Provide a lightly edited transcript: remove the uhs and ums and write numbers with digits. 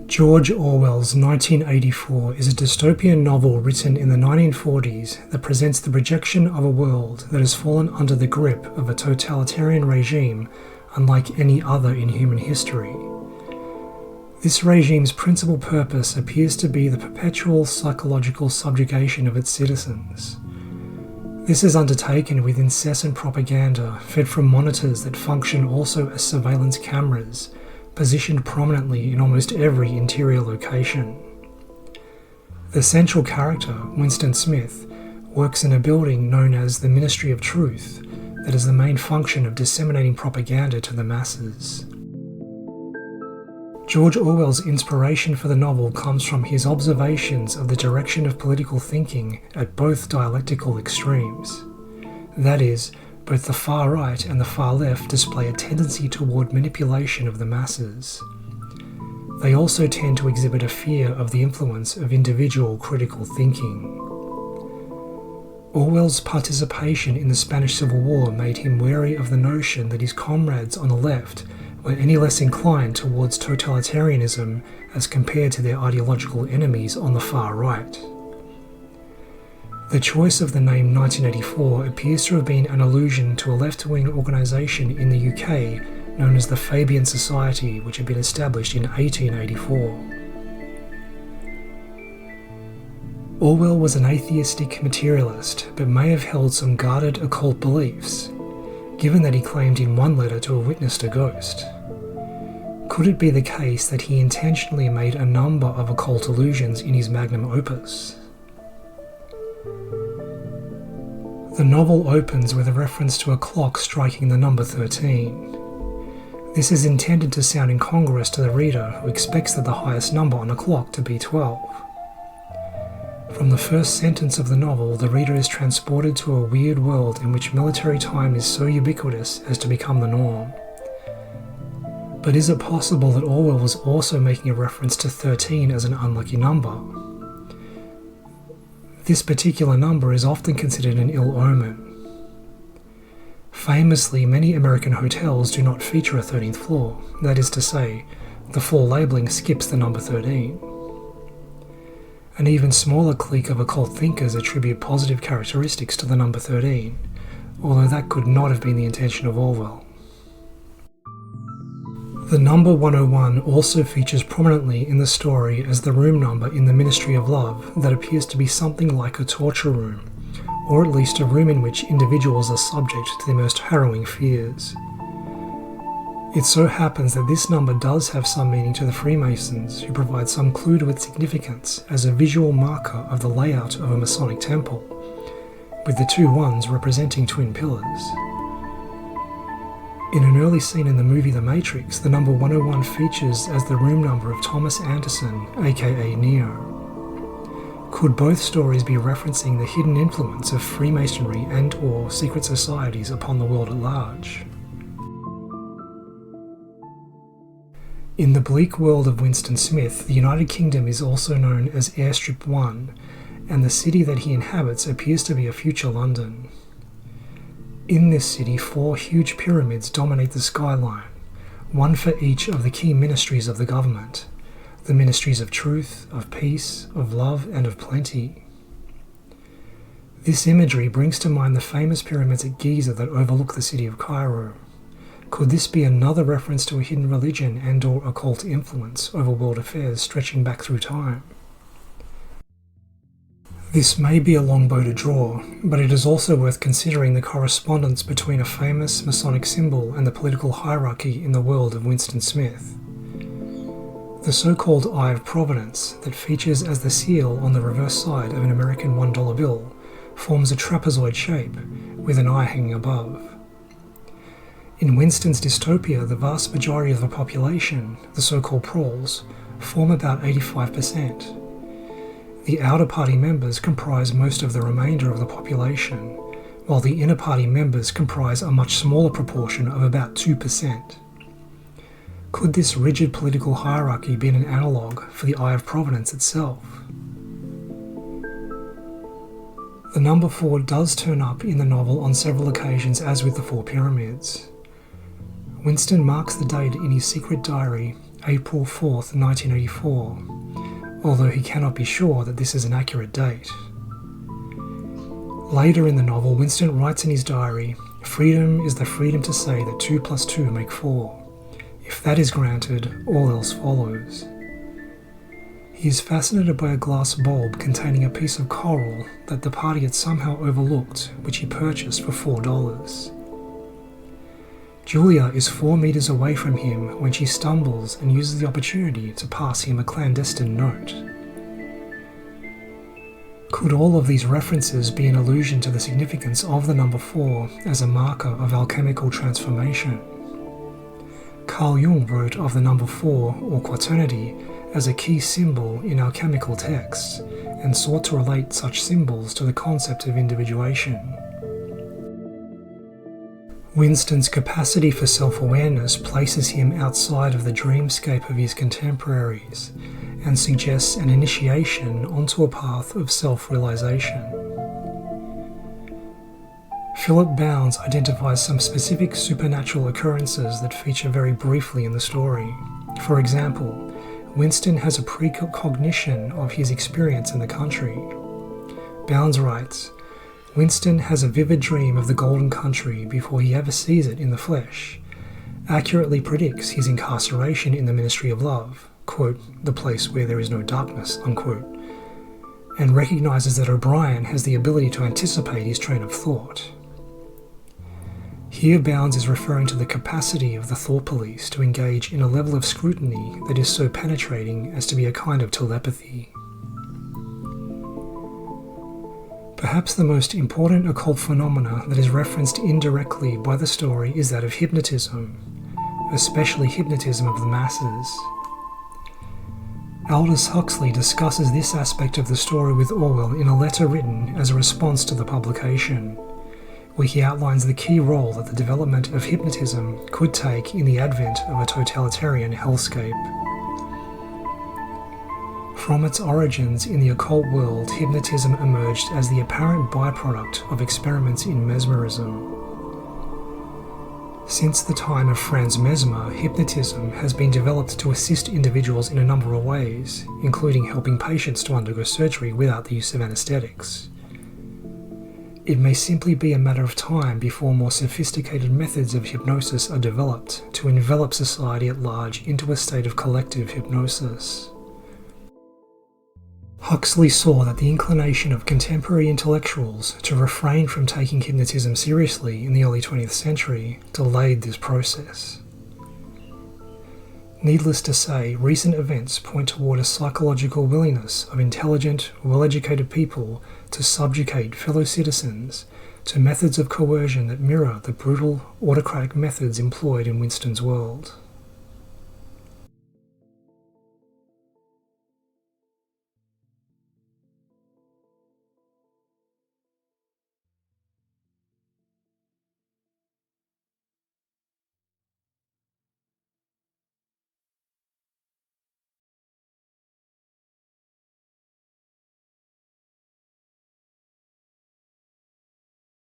George Orwell's 1984 is a dystopian novel written in the 1940s that presents the projection of a world that has fallen under the grip of a totalitarian regime unlike any other in human history. This regime's principal purpose appears to be the perpetual psychological subjugation of its citizens. This is undertaken with incessant propaganda fed from monitors that function also as surveillance cameras, positioned prominently in almost every interior location. The central character, Winston Smith, works in a building known as the Ministry of Truth that is the main function of disseminating propaganda to the masses. George Orwell's inspiration for the novel comes from his observations of the direction of political thinking at both dialectical extremes. That is, both the far right and the far left display a tendency toward manipulation of the masses. They also tend to exhibit a fear of the influence of individual critical thinking. Orwell's participation in the Spanish Civil War made him wary of the notion that his comrades on the left were any less inclined towards totalitarianism as compared to their ideological enemies on the far right. The choice of the name 1984 appears to have been an allusion to a left-wing organisation in the UK known as the Fabian Society, which had been established in 1884. Orwell was an atheistic materialist, but may have held some guarded occult beliefs, given that he claimed in one letter to have witnessed a ghost. Could it be the case that he intentionally made a number of occult allusions in his magnum opus? The novel opens with a reference to a clock striking the number 13. This is intended to sound incongruous to the reader who expects that the highest number on a clock to be 12. From the first sentence of the novel, the reader is transported to a weird world in which military time is so ubiquitous as to become the norm. But is it possible that Orwell was also making a reference to 13 as an unlucky number? This particular number is often considered an ill omen. Famously, many American hotels do not feature a 13th floor, that is to say, the floor labelling skips the number 13. An even smaller clique of occult thinkers attribute positive characteristics to the number 13, although that could not have been the intention of Orwell. The number 101 also features prominently in the story as the room number in the Ministry of Love that appears to be something like a torture room, or at least a room in which individuals are subject to their most harrowing fears. It so happens that this number does have some meaning to the Freemasons, who provide some clue to its significance as a visual marker of the layout of a Masonic temple, with the two ones representing twin pillars. In an early scene in the movie The Matrix, the number 101 features as the room number of Thomas Anderson, aka Neo. Could both stories be referencing the hidden influence of Freemasonry and/or secret societies upon the world at large? In the bleak world of Winston Smith, the United Kingdom is also known as Airstrip 1, and the city that he inhabits appears to be a future London. In this city, 4 huge pyramids dominate the skyline, one for each of the key ministries of the government: the ministries of truth, of peace, of love, and of plenty. This imagery brings to mind the famous pyramids at Giza that overlook the city of Cairo. Could this be another reference to a hidden religion and/or occult influence over world affairs stretching back through time? This may be a long bow to draw, but it is also worth considering the correspondence between a famous Masonic symbol and the political hierarchy in the world of Winston Smith. The so-called Eye of Providence, that features as the seal on the reverse side of an American $1 bill, forms a trapezoid shape, with an eye hanging above. In Winston's dystopia, the vast majority of the population, the so-called proles, form about 85%. The outer party members comprise most of the remainder of the population, while the inner party members comprise a much smaller proportion of about 2%. Could this rigid political hierarchy be an analogue for the Eye of Providence itself? The number 4 does turn up in the novel on several occasions, as with the 4 pyramids. Winston marks the date in his secret diary April 4th, 1984, although he cannot be sure that this is an accurate date. Later in the novel, Winston writes in his diary, "Freedom is the freedom to say that 2 plus 2 make 4. If that is granted, all else follows." He is fascinated by a glass bulb containing a piece of coral that the party had somehow overlooked, which he purchased for $4. Julia is 4 meters away from him when she stumbles and uses the opportunity to pass him a clandestine note. Could all of these references be an allusion to the significance of the number 4 as a marker of alchemical transformation? Carl Jung wrote of the number 4, or Quaternity, as a key symbol in alchemical texts, and sought to relate such symbols to the concept of individuation. Winston's capacity for self-awareness places him outside of the dreamscape of his contemporaries, and suggests an initiation onto a path of self-realization. Philip Bounds identifies some specific supernatural occurrences that feature very briefly in the story. For example, Winston has a precognition of his experience in the country. Bounds writes, "Winston has a vivid dream of the Golden Country before he ever sees it in the flesh, accurately predicts his incarceration in the Ministry of Love, quote, the place where there is no darkness, unquote, and recognizes that O'Brien has the ability to anticipate his train of thought." Here Bounds is referring to the capacity of the thought police to engage in a level of scrutiny that is so penetrating as to be a kind of telepathy. Perhaps the most important occult phenomena that is referenced indirectly by the story is that of hypnotism, especially hypnotism of the masses. Aldous Huxley discusses this aspect of the story with Orwell in a letter written as a response to the publication, where he outlines the key role that the development of hypnotism could take in the advent of a totalitarian hellscape. From its origins in the occult world, hypnotism emerged as the apparent byproduct of experiments in mesmerism. Since the time of Franz Mesmer, hypnotism has been developed to assist individuals in a number of ways, including helping patients to undergo surgery without the use of anesthetics. It may simply be a matter of time before more sophisticated methods of hypnosis are developed to envelop society at large into a state of collective hypnosis. Huxley saw that the inclination of contemporary intellectuals to refrain from taking hypnotism seriously in the early 20th century delayed this process. Needless to say, recent events point toward a psychological willingness of intelligent, well-educated people to subjugate fellow citizens to methods of coercion that mirror the brutal, autocratic methods employed in Winston's world.